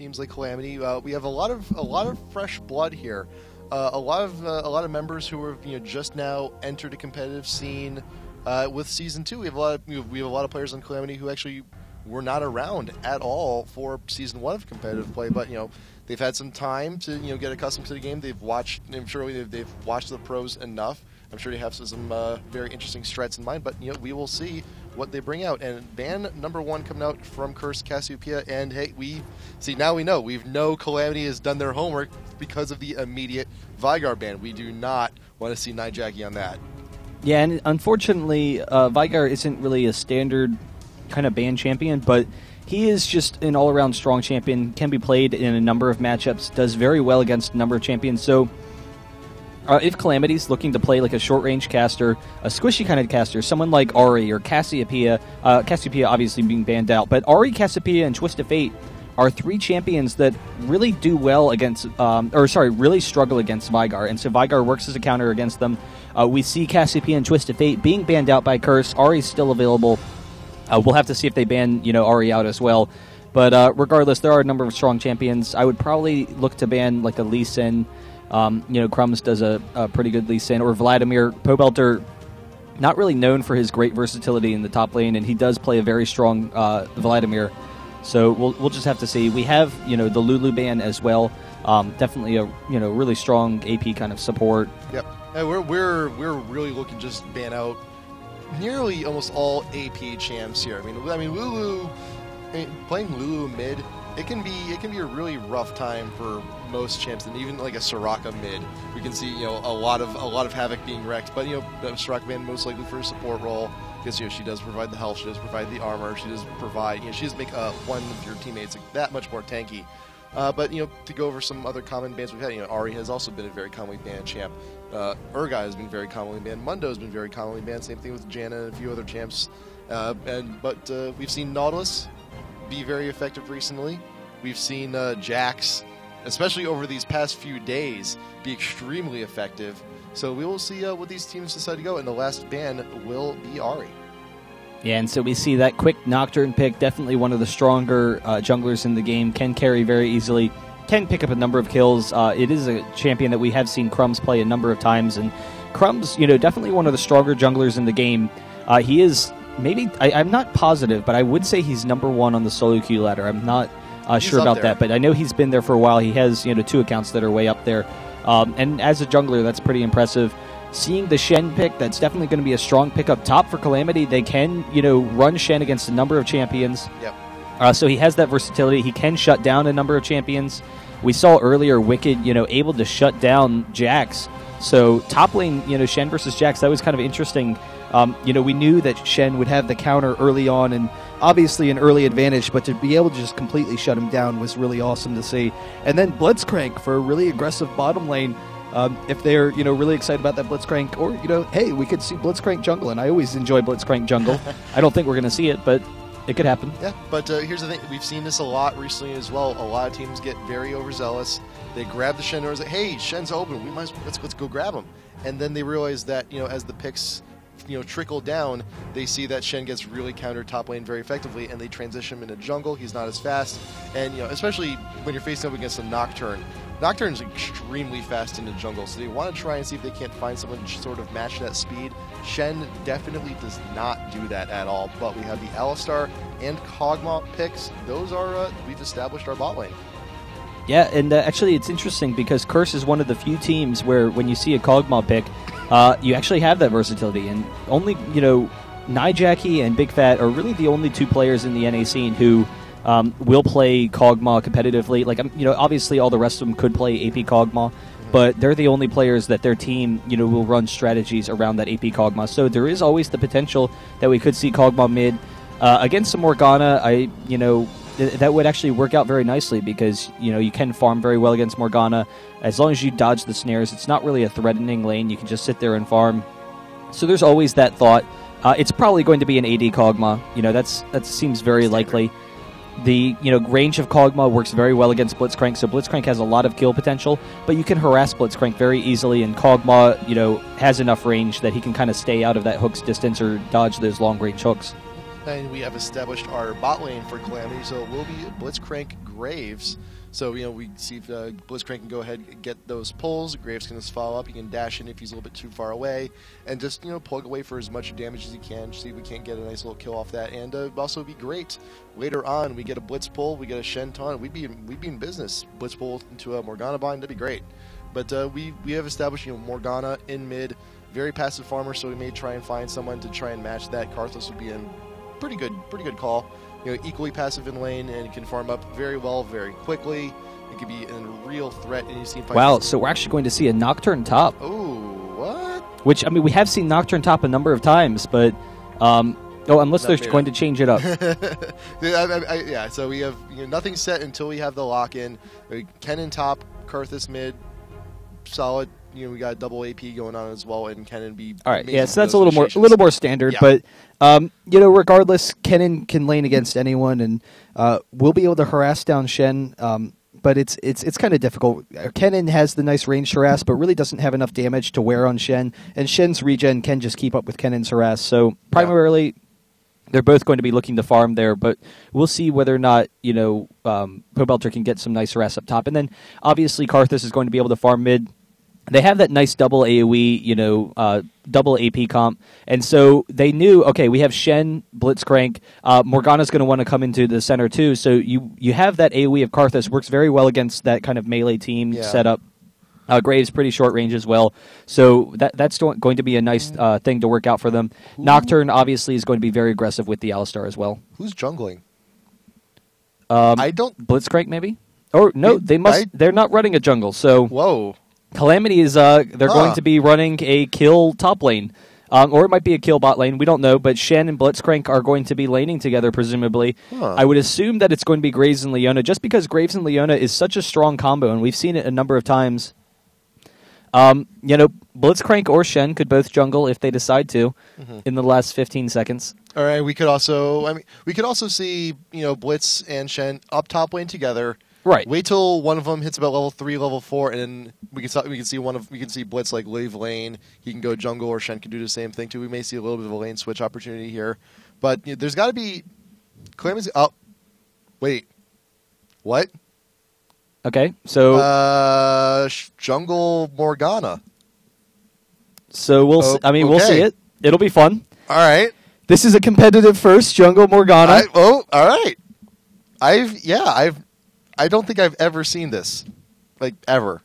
teams like Calamity. We have a lot of fresh blood here. A lot of members who are just now entered a competitive scene with Season 2. We have a lot of players on Calamity who actually were not around at all for Season 1 of competitive play, but they've had some time to get accustomed to the game. They've watched. I'm sure they've watched the pros enough. I'm sure they have some very interesting strats in mind, but we will see what they bring out. And ban number 1 coming out from Curse Cassiopeia, and hey, now we know Calamity has done their homework because of the immediate Vygar ban. We do not want to see Nijaki on that. Yeah, and unfortunately, Vygar isn't really a standard kind of ban champion, but he is just an all-around strong champion, can be played in a number of matchups, does very well against a number of champions. So if Calamity's looking to play like a short-range caster, a squishy kind of caster, someone like Ahri or Cassiopeia, Cassiopeia obviously being banned out, but Ahri, Cassiopeia, and Twisted Fate are 3 champions that really do well against, really struggle against Vygar, and so Vygar works as a counter against them. We see Cassiopeia and Twisted Fate being banned out by Curse. Ahri's still available. We'll have to see if they ban Ahri out as well. But regardless, there are a number of strong champions. I would probably look to ban like a Lee Sin. Crumbs does a pretty good Lee Sin, or Vladimir. Pobelter, not really known for his great versatility in the top lane, and he does play a very strong Vladimir. So we'll just have to see. We have the Lulu ban as well. Definitely a really strong AP kind of support. Yep, and we're really looking to just ban out nearly almost all AP champs here. I mean Lulu, playing Lulu mid, it can be a really rough time for most champs, and even like a Soraka mid, we can see a lot of havoc being wrecked. But Soraka banned most likely for a support role, because she does provide the health, she does provide the armor, she does provide she does make one of your teammates that much more tanky. But to go over some other common bans we've had, Ahri has also been a very commonly banned champ. Urga has been very commonly banned. Mundo has been very commonly banned. Same thing with Janna and a few other champs. But we've seen Nautilus be very effective recently. We've seen Jax, especially over these past few days, be extremely effective. So we will see what these teams decide to go, and the last ban will be Ahri. Yeah, and so we see that quick Nocturne pick, definitely one of the stronger junglers in the game, can carry very easily, can pick up a number of kills. It is a champion that we have seen Crumbs play a number of times, and Crumbs, definitely one of the stronger junglers in the game. He is maybe, I'm not positive, but I would say he's number 1 on the solo queue ladder. I'm not sure about that, but I know he's been there for a while. He has 2 accounts that are way up there, and as a jungler, that's pretty impressive. Seeing the Shen pick, that's definitely going to be a strong pick up top for Calamity. They can, run Shen against a number of champions. Yep. So he has that versatility. He can shut down a number of champions. We saw earlier Wicked, able to shut down Jax. So top lane, Shen versus Jax, that was kind of interesting. We knew that Shen would have the counter early on, and obviously an early advantage, but to be able to just completely shut him down was really awesome to see. And then Blitzcrank for a really aggressive bottom lane. If they're really excited about that Blitzcrank, or hey, we could see Blitzcrank jungle, and I always enjoy Blitzcrank jungle. I don't think we're going to see it, but it could happen. Yeah, but here's the thing: we've seen this a lot recently as well. A lot of teams get very overzealous. They grab the Shen, or say, "Hey, Shen's open. Let's go grab him." And then they realize that as the picks trickle down, they see that Shen gets really countered top lane very effectively, and they transition him into jungle. He's not as fast, and especially when you're facing up against a Nocturne. Nocturne's extremely fast in the jungle, so they want to try and see if they can't find someone to sort of match that speed. Shen definitely does not do that at all, but we have the Alistar and Kog'Maw picks. Those are, we've established our bot lane. Yeah, and actually it's interesting because Curse is one of the few teams where when you see a Kog'Maw pick, you actually have that versatility, and only, Nijaki and Big Fat are really the only 2 players in the NA scene who will play Kog'Maw competitively. Like, obviously all the rest of them could play AP Kog'Maw, but they're the only players that their team, will run strategies around that AP Kog'Maw. So there is always the potential that we could see Kog'Maw mid. Against some Morgana, that would actually work out very nicely because, you can farm very well against Morgana. As long as you dodge the snares, it's not really a threatening lane. You can just sit there and farm. So there's always that thought. It's probably going to be an AD Kog'Maw. That seems very likely. The range of Kog'Maw works very well against Blitzcrank, so Blitzcrank has a lot of kill potential, but you can harass Blitzcrank very easily, and Kog'Maw, has enough range that he can kind of stay out of that hook's distance or dodge those long-range hooks. And we have established our bot lane for Calamity, so it will be Blitzcrank Graves. So, we see if Blitzcrank can go ahead and get those pulls. Graves can just follow up. He can dash in if he's a little bit too far away. And just, plug away for as much damage as he can. See if we can't get a nice little kill off that. And also be great. Later on, we get a Blitz pull. We get a Shen taunt. We'd be in business. Blitz pull into a Morgana bind. That'd be great. But we have established, Morgana in mid. Very passive farmer, so we may try and find someone to try and match that. Karthus would be in pretty good call. Equally passive in lane and can farm up very well, very quickly. It could be a real threat. And you see wow, so we're actually going to see a Nocturne top. Oh, what? Which, we have seen Nocturne top a number of times, but unless they're going to change it up. Yeah, so we have nothing set until we have the lock-in. Kennen top, Karthus mid, solid. We got double AP going on as well, and Kennen be all right. Yeah, so that's a little more standard, yeah. But regardless, Kennen can lane against anyone, and we'll be able to harass down Shen. But it's kind of difficult. Kennen has the nice range harass, but really doesn't have enough damage to wear on Shen, and Shen's regen can just keep up with Kennen's harass. So primarily, they're both going to be looking to farm there, but we'll see whether or not Pobelter can get some nice harass up top, and then obviously Karthus is going to be able to farm mid. They have that nice double AoE, double AP comp, and so they knew, okay, we have Shen, Blitzcrank, Morgana's going to want to come into the center too, so you have that AoE of Karthus, works very well against that kind of melee team setup. Graves pretty short range as well, so that's going to be a nice thing to work out for them. Nocturne obviously is going to be very aggressive with the Alistar as well. Who's jungling? I don't... Blitzcrank maybe? Or no, they're not running a jungle, so... Whoa. Calamity is they're going to be running a kill top lane, or it might be a kill bot lane. We don't know, but Shen and Blitzcrank are going to be laning together, presumably. I would assume that it's going to be Graves and Leona, just because Graves and Leona is such a strong combo, and we've seen it a number of times. Blitzcrank or Shen could both jungle if they decide to in the last 15 seconds. All right, we could also see Blitz and Shen up top lane together. Right. Wait till one of them hits about level 3, level 4, and then we can see Blitz like leave lane. He can go jungle, or Shen can do the same thing too. We may see a little bit of a lane switch opportunity here, but there's got to be Calamity. Oh, wait, what? Okay, so jungle Morgana. So we'll see it. It'll be fun. All right. This is a competitive first jungle Morgana. All right. I don't think I've ever seen this, like, ever.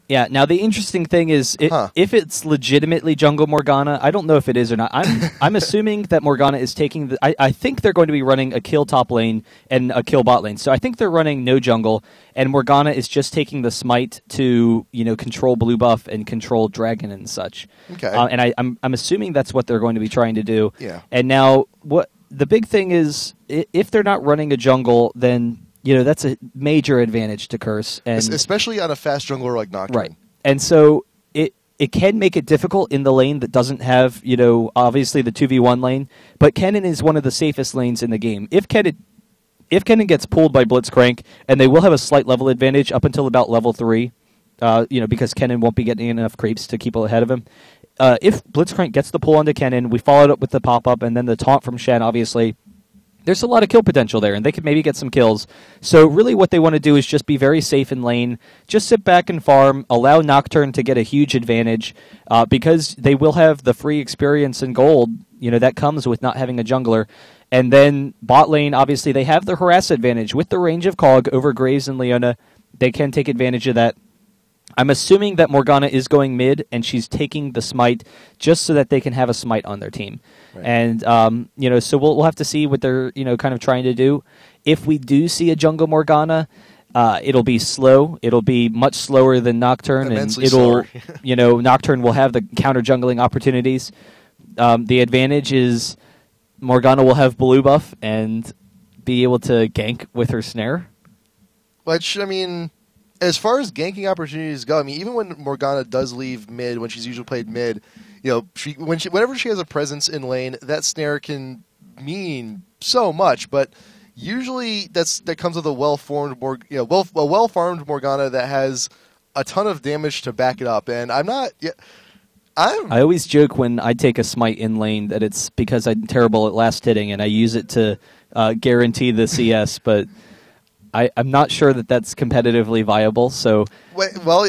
Yeah, now the interesting thing is, if it's legitimately jungle Morgana, I don't know if it is or not. I'm assuming that Morgana is taking the... I think they're going to be running a kill top lane and a kill bot lane. So I think they're running no jungle, and Morgana is just taking the smite to, control blue buff and control dragon and such. Okay. And I'm assuming that's what they're going to be trying to do. Yeah. And now, what the big thing is, if they're not running a jungle, then... that's a major advantage to Curse. And especially on a fast jungler like Nocturne. Right. And so it can make it difficult in the lane that doesn't have, obviously the 2v1 lane, but Kennen is one of the safest lanes in the game. If Kennen gets pulled by Blitzcrank, and they will have a slight level advantage up until about level 3, because Kennen won't be getting enough creeps to keep ahead of him. If Blitzcrank gets the pull onto Kennen, we follow it up with the pop-up, and then the taunt from Shen, obviously. There's a lot of kill potential there, and they could maybe get some kills. So really what they want to do is just be very safe in lane, just sit back and farm, allow Nocturne to get a huge advantage, because they will have the free experience and gold, that comes with not having a jungler. And then bot lane, obviously, they have the harass advantage. With the range of Cog over Graves and Leona, they can take advantage of that. I'm assuming that Morgana is going mid, and she's taking the smite just so that they can have a smite on their team. Right. And, so we'll have to see what they're, kind of trying to do. If we do see a jungle Morgana, it'll be slow. It'll be much slower than Nocturne, immensely and it'll, Nocturne will have the counter jungling opportunities. The advantage is Morgana will have blue buff and be able to gank with her snare. Which, as far as ganking opportunities go, even when Morgana does leave mid, when she's usually played mid, whenever she has a presence in lane, that snare can mean so much. But usually that comes with a well-farmed Morgana that has a ton of damage to back it up. And I'm not. I always joke when I take a smite in lane that it's because I'm terrible at last hitting and I use it to guarantee the CS, but I'm not sure that that's competitively viable. So, well,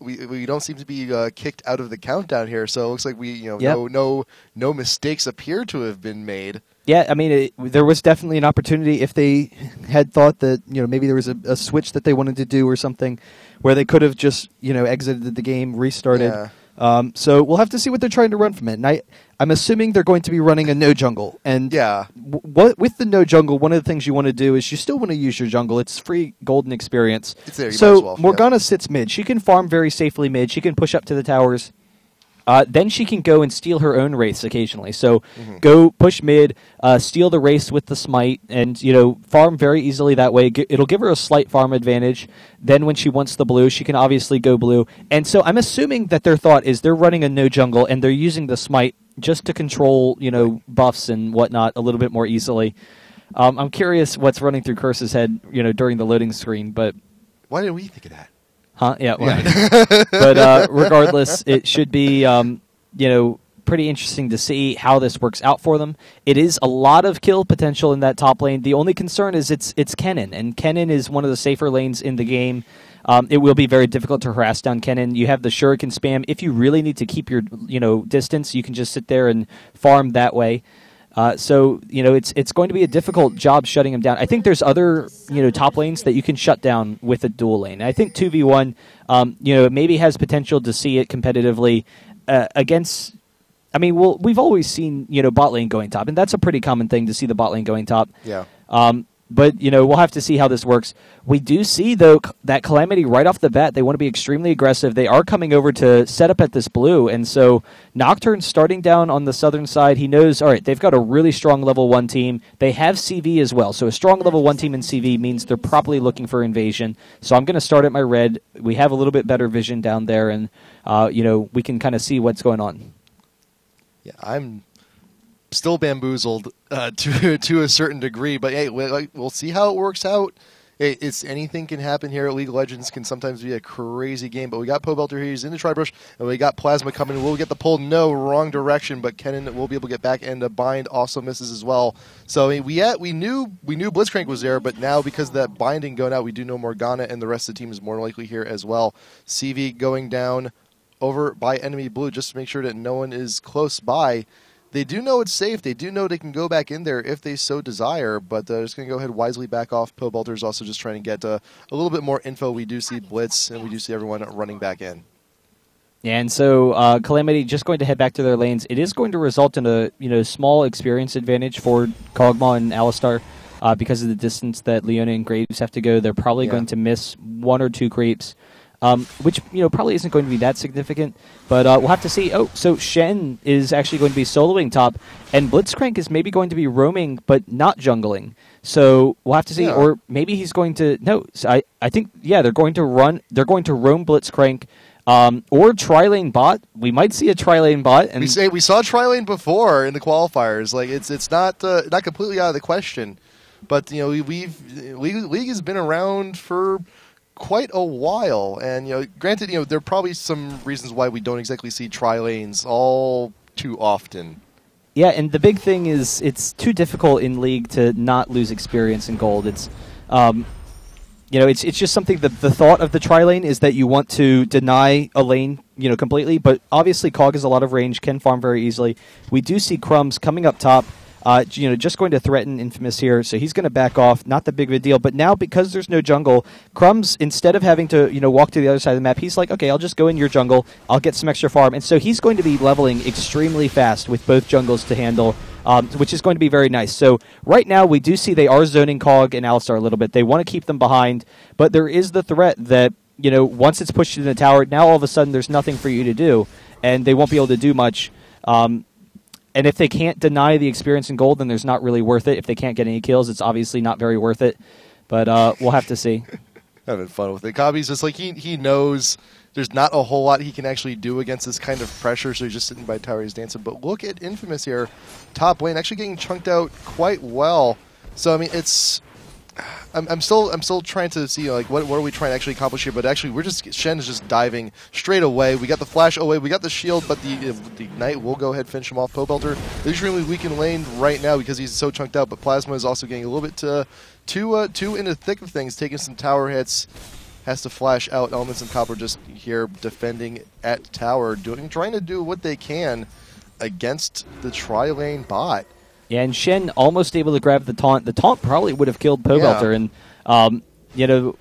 we don't seem to be kicked out of the countdown here, so it looks like no mistakes appear to have been made. Yeah, I mean, there was definitely an opportunity if they had thought that maybe there was a switch that they wanted to do or something, where they could have just exited the game, restarted. Yeah. So we'll have to see what they're trying to run from it. And I'm assuming they're going to be running a no jungle. And with the no jungle, one of the things you want to do is you still want to use your jungle. It's free golden experience. It's there, so might as well. Morgana sits mid. She can farm very safely mid. She can push up to the towers. Then she can go and steal her own wraiths occasionally. So go push mid, steal the wraiths with the smite, and farm very easily that way. It'll give her a slight farm advantage. Then when she wants the blue, she can obviously go blue. And so I'm assuming that their thought is they're running a no jungle and they're using the smite just to control buffs and whatnot a little bit more easily. I'm curious what's running through Curse's head during the loading screen, but why didn't we think of that? Huh? Yeah. But regardless, it should be pretty interesting to see how this works out for them. It is a lot of kill potential in that top lane. The only concern is it's Kennen, and Kennen is one of the safer lanes in the game. It will be very difficult to harass down Kennen. You have the shuriken spam. If you really need to keep your distance, you can just sit there and farm that way. So it's going to be a difficult job shutting him down. I think there's other top lanes that you can shut down with a dual lane. I think 2v1 maybe has potential to see it competitively against. I mean, we've always seen bot lane going top, and that's a pretty common thing to see the bot lane going top. Yeah. But we'll have to see how this works. We do see, though, that Calamity right off the bat, they want to be extremely aggressive. They are coming over to set up at this blue, and so Nocturne starting down on the southern side. He knows, all right, they've got a really strong level 1 team. They have CV as well, so a strong level 1 team in CV means they're probably looking for invasion. So I'm going to start at my red. We have a little bit better vision down there, and we can kind of see what's going on. Yeah, I'm still bamboozled to a certain degree, but hey, we'll see how it works out. It's anything can happen here at League of Legends. Can sometimes be a crazy game, but we got Pobelter here. He's in the Tribrush, and we got Plasma coming. We'll get the pull. No, wrong direction, but Kennen will be able to get back, and the bind also misses as well. So I mean, we knew Blitzcrank was there, but now because of that binding going out, we do know Morgana and the rest of the team is more likely here as well. CV going down over by enemy blue just to make sure that no one is close by. They do know it's safe. They do know they can go back in there if they so desire, but they're just going to go ahead and wisely back off. Pobelter is also just trying to get a little bit more info. We do see Blitz, and we do see everyone running back in. Yeah, and so Calamity just going to head back to their lanes. It is going to result in a small experience advantage for Kog'Maw and Alistar because of the distance that Leona and Graves have to go. They're probably going to miss 1 or 2 creeps. Which probably isn't going to be that significant, but we'll have to see. Oh, so Shen is actually going to be soloing top, and Blitzcrank is maybe going to be roaming but not jungling. So we'll have to see, or maybe he's going to. No, so I think they're going to roam Blitzcrank, or tri-lane bot. We might see a tri-lane bot, and we saw tri-lane before in the qualifiers. Like it's not completely out of the question, but League has been around for quite a while, and granted, there are probably some reasons why we don't exactly see tri-lanes all too often. Yeah, and the big thing is it's too difficult in League to not lose experience in gold. It's it's just something that the thought of the tri-lane is that you want to deny a lane completely, but obviously Cog has a lot of range, can farm very easily. We do see Crumbs coming up top. Just going to threaten Infamous here, so he's going to back off. Not that big of a deal, but now because there's no jungle, Crumbs, instead of having to walk to the other side of the map, he's like, okay, I'll just go in your jungle, I'll get some extra farm, and so he's going to be leveling extremely fast with both jungles to handle, which is going to be very nice. So right now we do see they are zoning Cog and Alistar a little bit. They want to keep them behind, but there is the threat that once it's pushed into the tower, now all of a sudden there's nothing for you to do, and they won't be able to do much. And if they can't deny the experience in gold, then there's not really worth it. If they can't get any kills, it's obviously not very worth it. But we'll have to see. Having fun with it. Kabi's just like, he knows there's not a whole lot he can actually do against this kind of pressure, so he's just sitting by tower, he's dancing. But look at Infamous here. Top lane, actually getting chunked out quite well. So, I mean, it's I'm still trying to see like what are we trying to actually accomplish here. But actually, Shen is just diving straight away. We got the flash away, we got the shield, but the Ignite will go ahead finish him off. Pobelter is extremely weak in lane right now because he's so chunked out. But Plasma is also getting a little bit too into the thick of things, taking some tower hits. Has to flash out. Elements and Copper just here defending at tower, trying to do what they can against the tri-lane bot. Yeah, and Shen almost able to grab the taunt. The taunt probably would have killed Pobelter, and you know,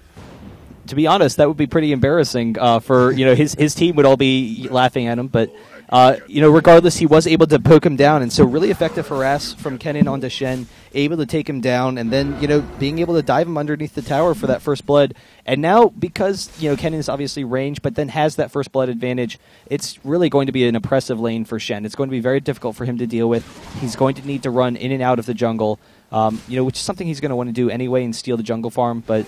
to be honest, that would be pretty embarrassing for his team would all be laughing at him. But regardless, he was able to poke him down, and so really effective harass from Kennen onto Shen, able to take him down, and then being able to dive him underneath the tower for that first blood. And now, because Kennen is obviously ranged, but then has that first blood advantage, it's really going to be an oppressive lane for Shen. It's going to be very difficult for him to deal with. He's going to need to run in and out of the jungle, which is something he's going to want to do anyway and steal the jungle farm. But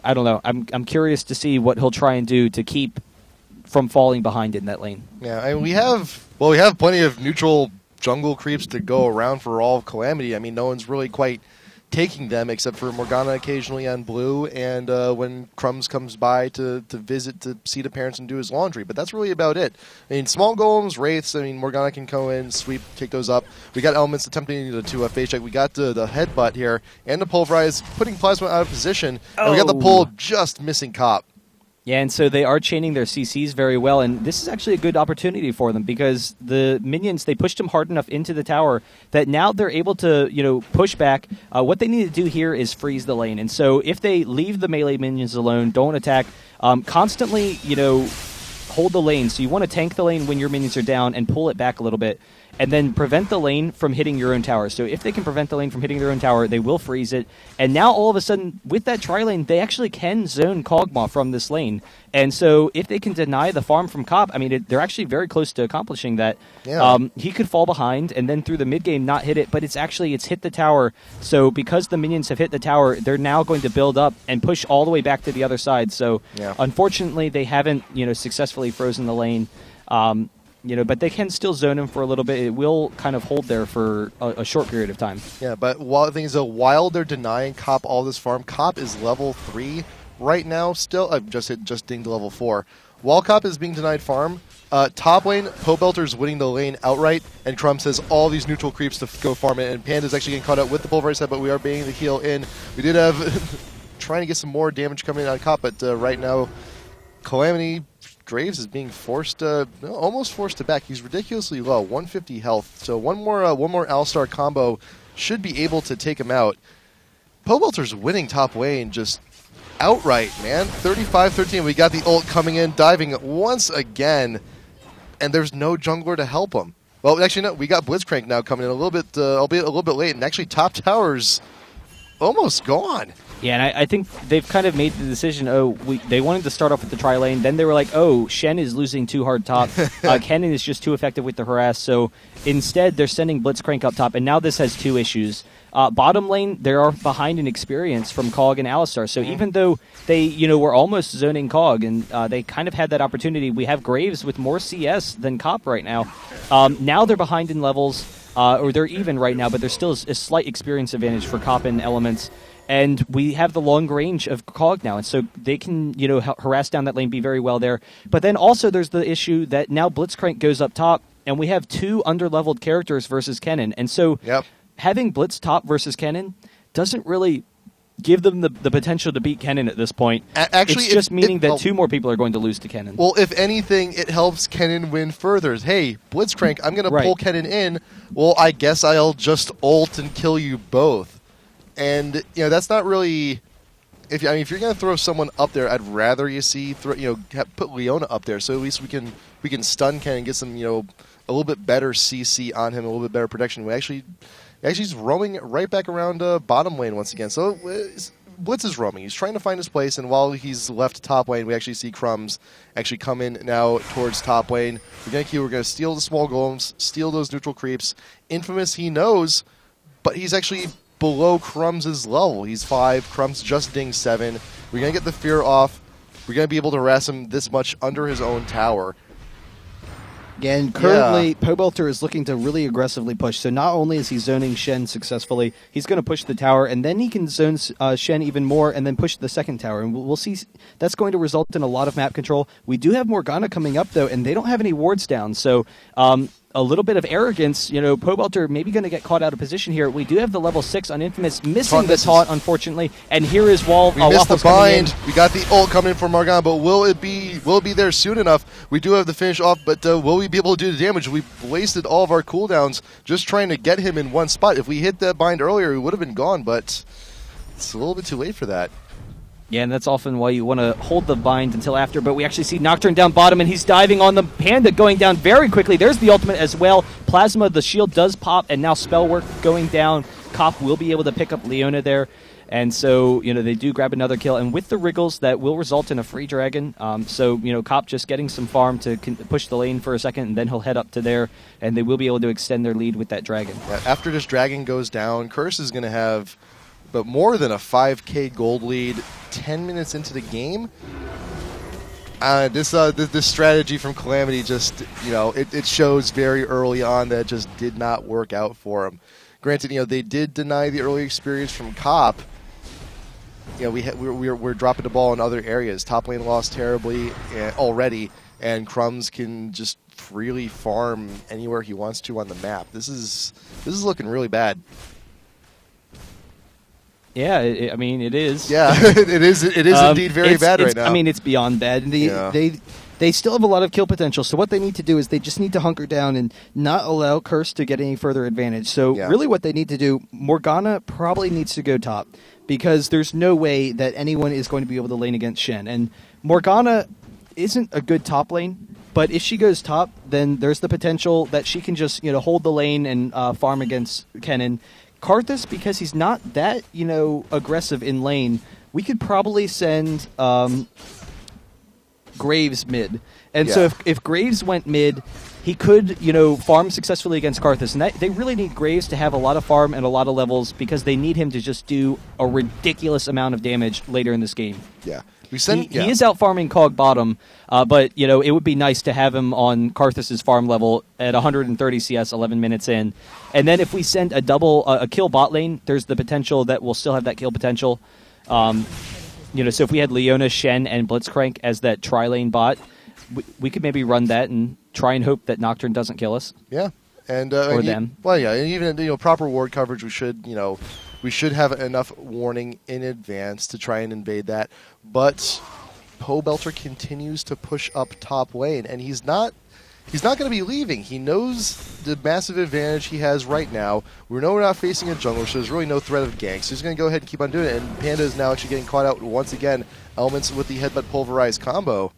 I don't know. I'm curious to see what he'll try and do to keep from falling behind in that lane. Yeah, and we have plenty of neutral jungle creeps to go around for all of Calamity. I mean, no one's really quite taking them except for Morgana occasionally on blue, and when Crumbs comes by to visit to see the parents and do his laundry. But that's really about it. I mean, small golems, wraiths. I mean, Morgana can go in, sweep, take those up. We got Elements attempting to face check. We got the headbutt here and the pulverize, putting Plasma out of position. And we got the pull, just missing Cop. Yeah, and so they are chaining their CCs very well, and this is actually a good opportunity for them because the minions, they pushed them hard enough into the tower that now they're able to, push back. What they need to do here is freeze the lane, and so if they leave the melee minions alone, don't attack, constantly, hold the lane. So you want to tank the lane when your minions are down and pull it back a little bit, and then prevent the lane from hitting your own tower. So if they can prevent the lane from hitting their own tower, they will freeze it. And now all of a sudden, with that tri-lane, they actually can zone Kog'Maw from this lane. And so if they can deny the farm from Cop, I mean, they're actually very close to accomplishing that. Yeah. He could fall behind and then through the mid-game not hit it, but it's hit the tower. So because the minions have hit the tower, they're now going to build up and push all the way back to the other side. So unfortunately, they haven't successfully frozen the lane. But they can still zone him for a little bit. It will kind of hold there for a short period of time. Yeah, but the thing is, while they're denying Cop all this farm, Cop is level 3 right now still. I've just dinged to level 4. While Cop is being denied farm, top lane, Pobelter's winning the lane outright, and Crumb says all these neutral creeps to go farm it, and Panda's actually getting caught out with the pulverize head, but we are baiting the heal in. We did have trying to get some more damage coming in on Cop, but right now, Calamity Graves is being almost forced to back. He's ridiculously low, 150 health. So one more All-Star combo should be able to take him out. Pobelter's winning top lane just outright, man. 35-13. We got the ult coming in, diving once again, and there's no jungler to help him. Well, actually, no. We got Blitzcrank now coming in a little bit, albeit a little bit late, and actually top tower's almost gone. Yeah, and I think they've kind of made the decision, they wanted to start off with the tri-lane, then they were like, Shen is losing too hard top, Kennen is just too effective with the harass, so instead they're sending Blitzcrank up top, and now this has two issues. Bottom lane, they are behind in experience from Cog and Alistar, so even though they, were almost zoning Cog, and they kind of had that opportunity, we have Graves with more CS than Cop right now. Now they're behind in levels, or they're even right now, but there's still a slight experience advantage for Cop and Elements. And we have the long range of Cog now, and so they can, harass down that lane, be very well there. But then also there's the issue that now Blitzcrank goes up top, and we have two under-leveled characters versus Kennen. And so having Blitz top versus Kennen doesn't really give them the potential to beat Kennen at this point. Actually, it's just meaning that two more people are going to lose to Kennen. Well, if anything, it helps Kennen win further. Hey, Blitzcrank, I'm going to pull Kennen in. Well, I guess I'll just ult and kill you both. And that's not really. If you're going to throw someone up there, I'd rather you see put Leona up there, so at least we can stun Ken and get some a little bit better CC on him, a little bit better protection. He's roaming right back around bottom lane once again. So Blitz is roaming. He's trying to find his place, and while he's left top lane, we actually see Crumbs actually come in now towards top lane. We're going to steal the small golems, steal those neutral creeps. Infamous, he knows, but he's actually below Crumbs' level. He's 5. Crumbs just dinged 7. We're going to get the fear off. We're going to be able to harass him this much under his own tower. Yeah, and currently, Pobelter is looking to really aggressively push. So not only is he zoning Shen successfully, he's going to push the tower, and then he can zone Shen even more and then push the second tower. And we'll see. That's going to result in a lot of map control. We do have Morgana coming up, though, and they don't have any wards down. So a little bit of arrogance. Pobelter maybe going to get caught out of position here. We do have the level 6 on Infamous missing the taunt, unfortunately. And here is Wall. We missed the bind. We got the ult coming in for Morgana, but will it be there soon enough? We do have the finish off, but will we be able to do the damage? We wasted all of our cooldowns just trying to get him in one spot. If we hit that bind earlier, we would have been gone, but it's a little bit too late for that. Yeah, and that's often why you want to hold the bind until after, but we actually see Nocturne down bottom, and he's diving on the Panda, going down very quickly. There's the ultimate as well. Plasma, the shield does pop, and now Spellwork going down. Cop will be able to pick up Leona there, and so, they do grab another kill, and with the Wriggles, that will result in a free dragon. So, Cop just getting some farm to push the lane for a second, and then he'll head up to there, and they will be able to extend their lead with that dragon. Yeah, after this dragon goes down, Curse is going to have but more than a 5k gold lead 10 minutes into the game. This strategy from Calamity just, it shows very early on that it just did not work out for him. Granted, they did deny the early experience from Cop. We're dropping the ball in other areas. Top lane lost terribly already, and Crumbs can just freely farm anywhere he wants to on the map. This is looking really bad. Yeah, it is. Yeah, it is indeed very bad right now. It's beyond bad. They still have a lot of kill potential, so what they need to do is they just need to hunker down and not allow Curse to get any further advantage. So really what they need to do, Morgana probably needs to go top, because there's no way that anyone is going to be able to lane against Shen. And Morgana isn't a good top lane, but if she goes top, then there's the potential that she can just hold the lane and farm against Kennen. Karthus, because he's not that, aggressive in lane, we could probably send Graves mid. And so if Graves went mid, he could, farm successfully against Karthus. And they really need Graves to have a lot of farm and a lot of levels, because they need him to just do a ridiculous amount of damage later in this game. Yeah. He is out farming Cog bottom, but it would be nice to have him on Karthus's farm level at 130 CS 11 minutes in. And then if we send a kill bot lane, there's the potential that we'll still have that kill potential. So if we had Leona, Shen, and Blitzcrank as that tri-lane bot, we could maybe run that and try and hope that Nocturne doesn't kill us. Yeah. And or them. And even proper ward coverage, we should have enough warning in advance to try and invade that. But Pobelter continues to push up top lane, and he's not going to be leaving. He knows the massive advantage he has right now. We know we're not facing a jungler, so there's really no threat of ganks. So he's going to go ahead and keep on doing it. And Panda is now actually getting caught out once again. Elements with the headbutt pulverized combo.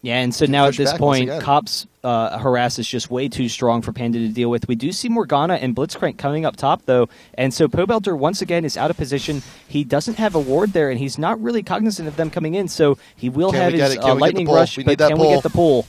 Yeah, and so now at this point, Cop's harass is just way too strong for Panda to deal with. We do see Morgana and Blitzcrank coming up top, though, and so Pobelter once again is out of position. He doesn't have a ward there, and he's not really cognizant of them coming in, so he will have his lightning rush, but can we get the pull?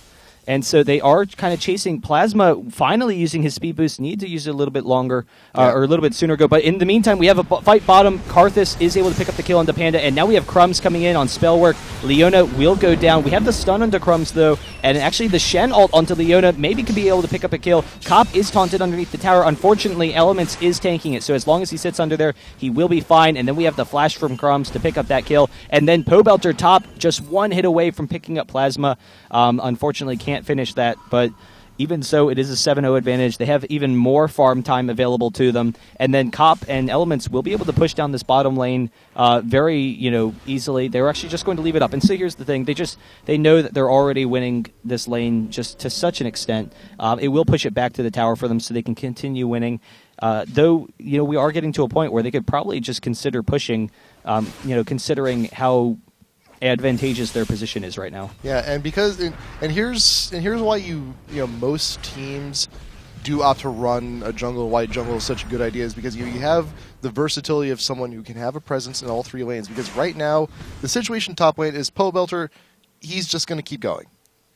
And so they are kind of chasing Plasma, finally using his speed boost. Need to use it a little bit longer, or a little bit sooner ago. But in the meantime, we have a fight bottom. Karthus is able to pick up the kill on the Panda, and now we have Crumbs coming in on Spellwork. Leona will go down. We have the stun onto Crumbs, though, and actually the Shen ult onto Leona maybe could be able to pick up a kill. Cop is taunted underneath the tower. Unfortunately, Elements is tanking it, so as long as he sits under there, he will be fine. And then we have the flash from Crumbs to pick up that kill. And then Pobelter top, just one hit away from picking up Plasma. Unfortunately, can't finish that, but even so, it is a 7-0 advantage. They have even more farm time available to them, and then Cop and Elements will be able to push down this bottom lane very, easily. They're actually just going to leave it up. And so here's the thing: they know that they're already winning this lane just to such an extent. It will push it back to the tower for them, so they can continue winning. Though, we are getting to a point where they could probably just consider pushing. Considering how advantageous their position is right now. Yeah, and here's why most teams do opt to run a jungle. Why jungle is such a good idea is because you have the versatility of someone who can have a presence in all three lanes. Because right now the situation top lane is Pobelter. He's just going to keep going.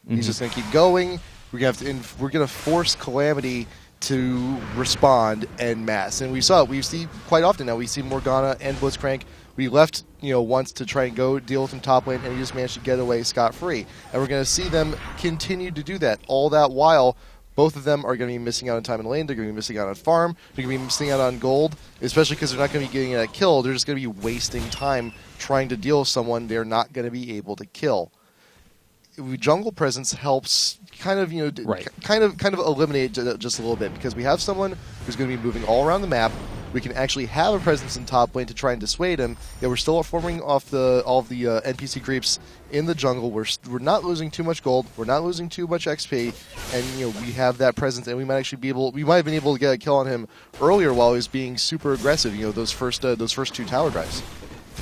He's just going to keep going. We're going to force Calamity to respond en masse. And we saw it. We see quite often now. We see Morgana and Blitzcrank. We left, once to try and go deal with him top lane, and he just managed to get away scot-free. And we're going to see them continue to do that. All that while, both of them are going to be missing out on time in lane. They're going to be missing out on farm. They're going to be missing out on gold, especially because they're not going to be getting that kill. They're just going to be wasting time trying to deal with someone they're not going to be able to kill. Jungle presence helps kind of eliminate just a little bit, because we have someone who's going to be moving all around the map. We can actually have a presence in top lane to try and dissuade him. Yeah, we're still forming off all of the NPC creeps in the jungle. We're not losing too much gold. We're not losing too much XP, and we have that presence, and we might actually be able. We might have been able to get a kill on him earlier while he was being super aggressive. Those first 2 tower drives.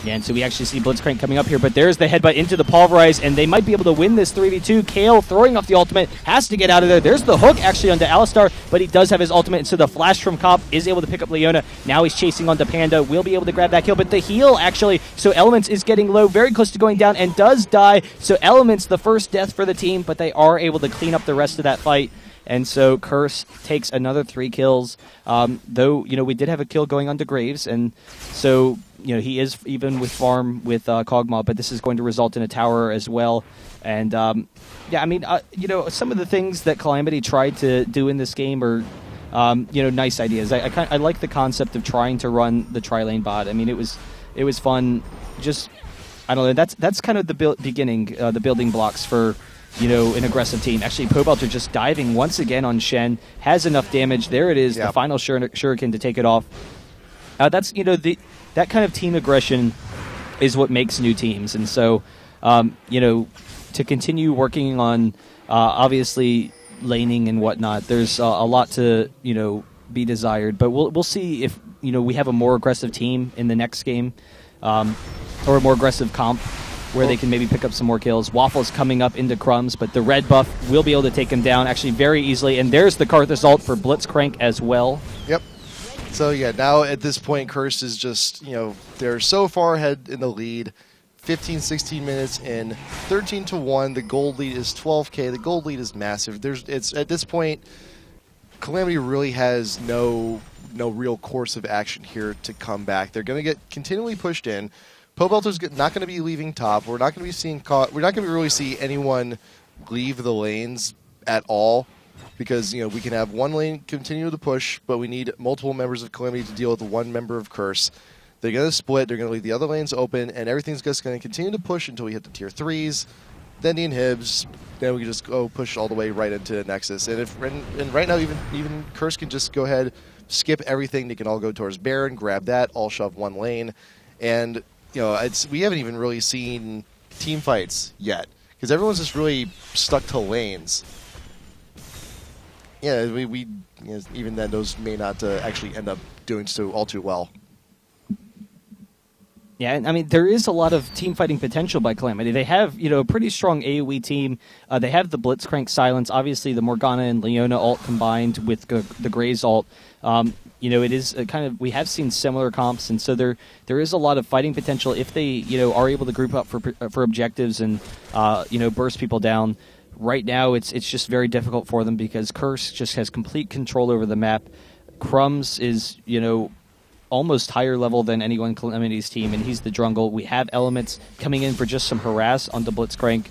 Yeah, and so we actually see Blitzcrank coming up here, but there's the headbutt into the Pulverize, and they might be able to win this 3v2. Kale throwing off the ultimate, has to get out of there. There's the hook actually onto Alistar, but he does have his ultimate, and so the flash from Cop is able to pick up Leona. Now he's chasing onto Panda, will be able to grab that kill, but the heal actually, so Elements is getting low, very close to going down, and does die. So Elements, the first death for the team, but they are able to clean up the rest of that fight. And so Curse takes another 3 kills, though, we did have a kill going onto Graves, and so, he is even with farm with Kog'Maw, but this is going to result in a tower as well. And, some of the things that Calamity tried to do in this game are, nice ideas. I like the concept of trying to run the tri-lane bot. I mean, it was fun. Just, I don't know, that's kind of the beginning, the building blocks for an aggressive team. Actually, Pobelter just diving once again on Shen, has enough damage. There it is, the final shuriken to take it off. That's, that kind of team aggression is what makes new teams. And so, to continue working on, obviously, laning and whatnot, there's a lot to, be desired. But we'll see if, we have a more aggressive team in the next game, or a more aggressive comp, where they can maybe pick up some more kills. Waffle's coming up into Crumbs, but the red buff will be able to take him down actually very easily. And there's the Karthus ult for Blitzcrank as well. Yep. So yeah, now at this point, Curse is just, they're so far ahead in the lead. 15, 16 minutes in, 13-1. The gold lead is 12K. The gold lead is massive. It's at this point, Calamity really has no real course of action here to come back. They're going to get continually pushed in. Pobelter's not going to be leaving top. We're not going to be we're not going to really see anyone leave the lanes at all, because we can have one lane continue to push, but we need multiple members of Calamity to deal with one member of Curse. They're going to split. They're going to leave the other lanes open, and everything's just going to continue to push until we hit the tier 3s, then the inhibs. Then we can just go push all the way right into Nexus. And right now, even Curse can just go ahead, skip everything. They can all go towards Baron, grab that, all shove one lane, and we haven't even really seen team fights yet, because everyone's just really stuck to lanes. Yeah, even then, those may not actually end up doing so all too well. Yeah, I mean, there is a lot of team fighting potential by Calamity. They have, a pretty strong AoE team. They have the Blitzcrank silence, obviously the Morgana and Leona ult combined with the Graves ult. It is we have seen similar comps, and so there is a lot of fighting potential if they, are able to group up for objectives and, burst people down. Right now, it's just very difficult for them because Curse just has complete control over the map. Crumbs is, almost higher level than anyone Calamity's team, and he's the jungle. We have Elements coming in for just some harass onto Blitzcrank.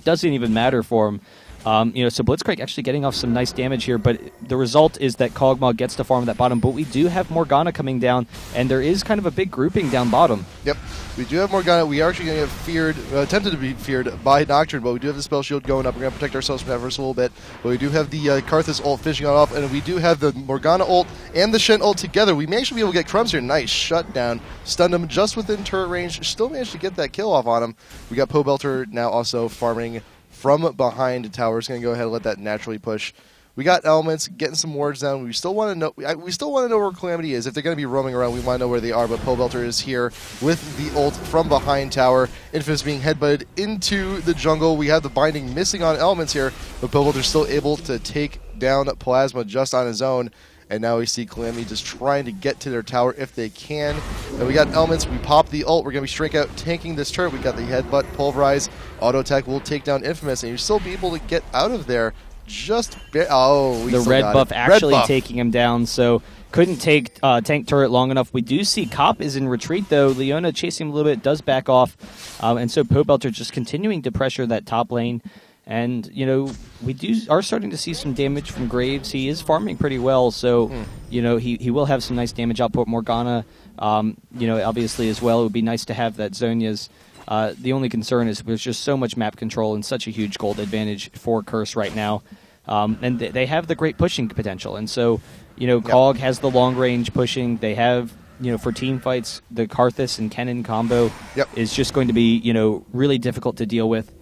Doesn't even matter for him. So Blitzcrank actually getting off some nice damage here, but the result is that Kog'Maw gets to farm that bottom, but we do have Morgana coming down, and there is kind of a big grouping down bottom. Yep, we do have Morgana. We are actually going to get attempted to be feared by Nocturne, but we do have the spell shield going up. We're going to protect ourselves from that first a little bit, but we do have the Karthus ult finishing on off, and we do have the Morgana ult and the Shen ult together. We may actually be able to get Crumbs here. Nice shutdown. Stunned him just within turret range. Still managed to get that kill off on him. We got Pobelter now also farming from behind towers. Going to go ahead and let that naturally push. We got Elements getting some wards down. We still want to know. We still want to know where Calamity is. If they're going to be roaming around, we want to know where they are. But Pobelter is here with the ult from behind tower. Infamous being headbutted into the jungle. We have the binding missing on Elements here, but Pobelter's still able to take down Plasma just on his own. And now we see Calamity just trying to get to their tower if they can. And we got Elements. We pop the ult. We're going to be straight out tanking this turret. We got the headbutt, pulverize, auto attack will take down Infamous, and you'll still be able to get out of there just oh, the red buff actually taking him down. So couldn't take tank turret long enough. We do see Cop is in retreat though. Leona chasing him a little bit, does back off, and so Pobelter just continuing to pressure that top lane. And you know we are starting to see some damage from Graves. He is farming pretty well, so you know he will have some nice damage output. Morgana, you know, obviously as well. It would be nice to have that Zhonya's. The only concern is there's just so much map control and such a huge gold advantage for Curse right now. And they have the great pushing potential. And so, you know, Cog has the long range pushing. They have, you know, for team fights, the Karthus and Kennen combo is just going to be, you know, really difficult to deal with.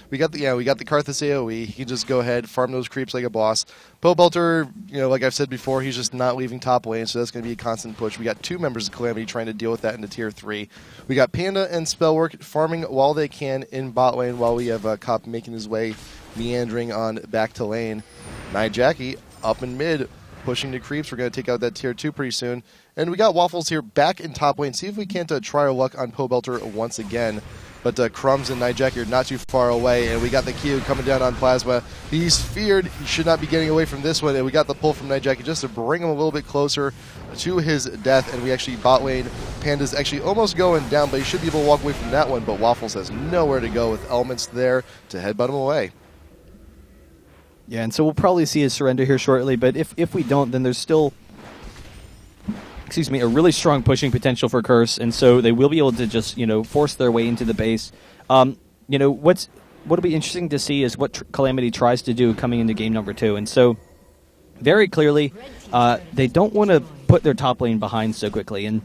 We got the Karthus AoE. He can just go ahead, farm those creeps like a boss. Pobelter, you know, like I've said before, he's just not leaving top lane, so that's going to be a constant push. We got two members of Calamity trying to deal with that into tier 3. We got Panda and Spellwork farming while they can in bot lane, while we have Cop making his way, meandering on back to lane. Jackie up in mid, pushing the creeps. We're going to take out that tier 2 pretty soon. And we got Waffles here back in top lane. See if we can't try our luck on Pobelter once again. But Crumbs and Nightjack are not too far away, and we got the Q coming down on Plasma. He's feared. He should not be getting away from this one, and we got the pull from Nightjack just to bring him a little bit closer to his death, and we actually bot lane. Panda's actually almost going down, but he should be able to walk away from that one, but Waffles has nowhere to go with elements there to headbutt him away. Yeah, and so we'll probably see his surrender here shortly, but if we don't, then there's still... a really strong pushing potential for Curse, and so they will be able to just, you know, force their way into the base. You know, what'll be interesting to see is what Calamity tries to do coming into game number 2, and so very clearly they don't want to put their top lane behind so quickly, and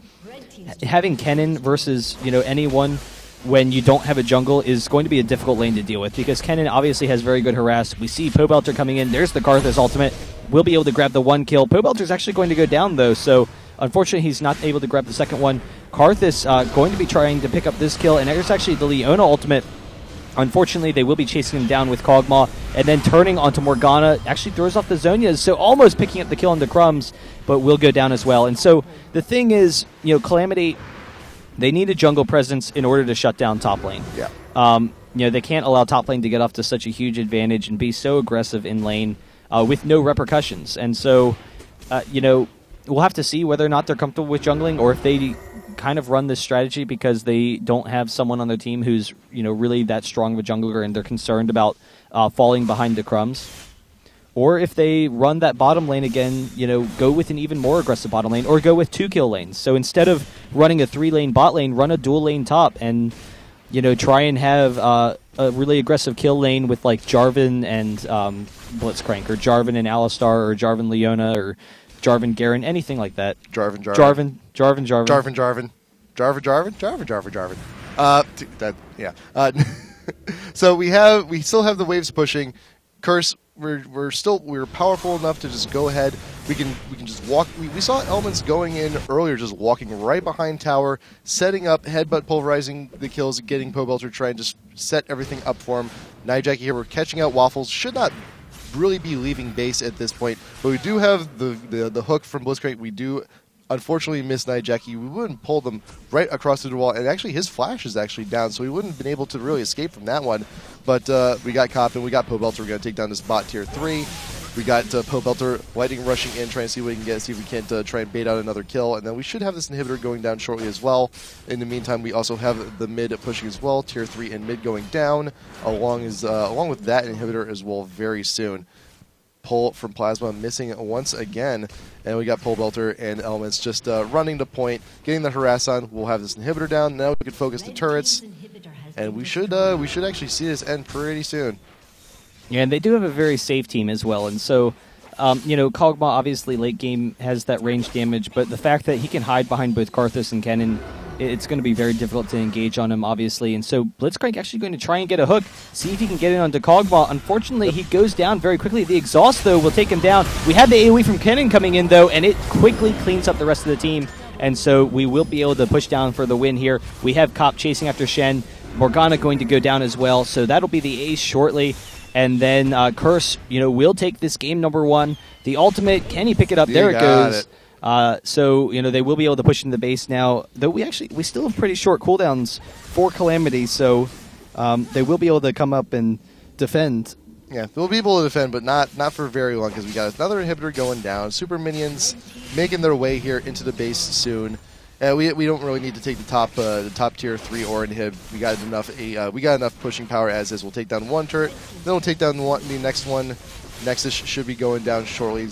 having Kennen versus, you know, anyone when you don't have a jungle is going to be a difficult lane to deal with, because Kennen obviously has very good harass. We see Pobelter coming in. There's the Karthus ultimate. We'll be able to grab the 1 kill. Pobelter's actually going to go down though, so unfortunately, he's not able to grab the second one. Karthus going to be trying to pick up this kill, and there's actually the Leona ultimate. Unfortunately, they will be chasing him down with Kog'Maw, and then turning onto Morgana, actually throws off the Zhonyas, so almost picking up the kill into Crumbs, but will go down as well. And so the thing is, you know, Calamity, they need a jungle presence in order to shut down top lane. Yeah. You know, they can't allow top lane to get off to such a huge advantage and be so aggressive in lane with no repercussions. And so, you know, we'll have to see whether or not they're comfortable with jungling, or if they kind of run this strategy because they don't have someone on their team who's, you know, really that strong of a jungler, and they're concerned about falling behind the Crumbs. Or if they run that bottom lane again, you know, go with an even more aggressive bottom lane, or go with 2 kill lanes. So instead of running a 3-lane bot lane, run a dual lane top, and, you know, try and have a really aggressive kill lane with like Jarvan and Blitzcrank, or Jarvan and Alistar, or Jarvan Leona, or Jarvan Garen, anything like that. Jarvan. So we still have the waves pushing. Curse, we're powerful enough to just go ahead. We can just walk. We saw elements going in earlier, just walking right behind tower, setting up, headbutt, pulverizing the kills, getting Pobelter, trying to just set everything up for him. Nightjacky here, we're catching out Waffles. Should not really be leaving base at this point, but we do have the hook from Blitzcrank. We do unfortunately miss Nightjacky. We wouldn't pull them right across the wall, and actually his flash is actually down, so we wouldn't have been able to really escape from that one. But we got Cop and we got Pobelter. We're going to take down this bot tier 3. We got Pobelter lightning rushing in, trying to see what he can get, see if we can't try and bait out another kill, and then we should have this inhibitor going down shortly as well. In the meantime, we also have the mid pushing as well, tier 3 and mid going down, along with that inhibitor as well very soon. Pull from Plasma missing once again, and we got Pobelter and Elements just running to point, getting the harass on. We'll have this inhibitor down. Now we can focus the turrets, and we should actually see this end pretty soon. Yeah, and they do have a very safe team as well, and so, you know, Kog'Maw obviously late game has that range damage, but the fact that he can hide behind both Karthus and Kennen, it's going to be very difficult to engage on him, obviously, and so Blitzcrank actually going to try and get a hook, see if he can get in onto Kog'Maw. Unfortunately, he goes down very quickly. The exhaust, though, will take him down. We have the AoE from Kennen coming in, though, and it quickly cleans up the rest of the team, and so we will be able to push down for the win here. We have Cop chasing after Shen. Morgana going to go down as well, so that'll be the ace shortly. And then Curse, you know, will take this game number 1. The ultimate, can he pick it up? There it goes. So, you know, they will be able to push into the base now, though we still have pretty short cooldowns for Calamity, so they will be able to come up and defend. Yeah, they'll be able to defend, but not for very long because we got another inhibitor going down. Super minions making their way here into the base soon. We don't really need to take the top tier 3 or inhib. We got enough pushing power as is. We'll take down one turret, then we'll take down the next one. Nexus should be going down shortly.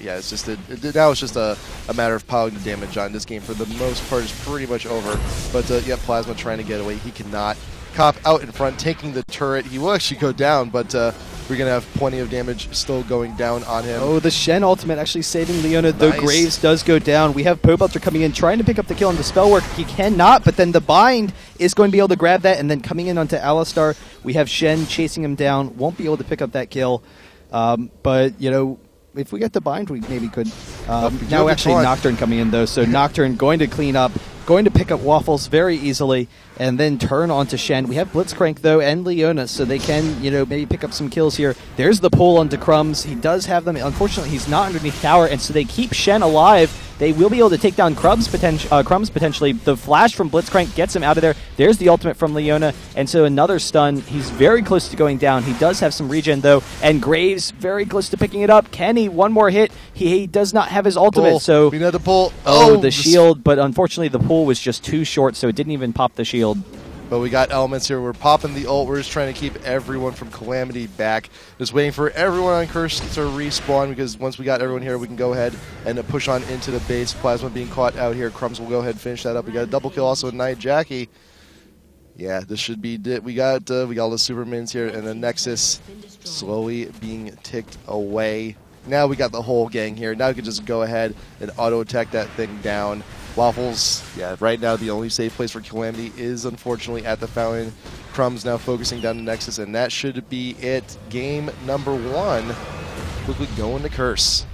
Yeah, it's just now it's just a matter of piling the damage on. This game for the most part is pretty much over. But yeah, Plasma trying to get away. He cannot. Cop out in front, taking the turret. He will actually go down, but we're going to have plenty of damage still going down on him. Oh, the Shen ultimate actually saving Leona, though Nice. Graves does go down. We have Pobelter coming in, trying to pick up the kill on the spell work. He cannot, but then the bind is going to be able to grab that, and then coming in onto Alistar, we have Shen chasing him down. Won't be able to pick up that kill. But, you know, if we get the bind, we maybe could. Now actually Nocturne coming in, though, so Nocturne going to clean up, going to pick up Waffles very easily, and then turn onto Shen. We have Blitzcrank, though, and Leona, so they can, you know, maybe pick up some kills here. There's the pull onto Crumbs. He does have them. Unfortunately, he's not underneath tower, and so they keep Shen alive. They will be able to take down Crumbs potentially. The flash from Blitzcrank gets him out of there. There's the ultimate from Leona, and so another stun. He's very close to going down. He does have some regen, though, and Graves very close to picking it up. Kenny, one more hit. He does not have his ultimate, Pull. so... We need to pull. Oh, the shield, but unfortunately the pull was just too short, so it didn't even pop the shield. But we got elements here. We're popping the ult. We're just trying to keep everyone from Calamity back. Just waiting for everyone on Curse to respawn, because once we got everyone here, we can go ahead and push on into the base. Plasma being caught out here. Crumbs will go ahead and finish that up. We got a double kill also with Night Jackie. Yeah, this should be it. We got all the Supermans here, and the Nexus slowly being ticked away. Now we got the whole gang here. Now we can just go ahead and auto-attack that thing down. Waffles, yeah, right now the only safe place for Calamity is unfortunately at the fountain. Crumbs now focusing down the Nexus, and that should be it. Game number 1. Quickly going to Curse.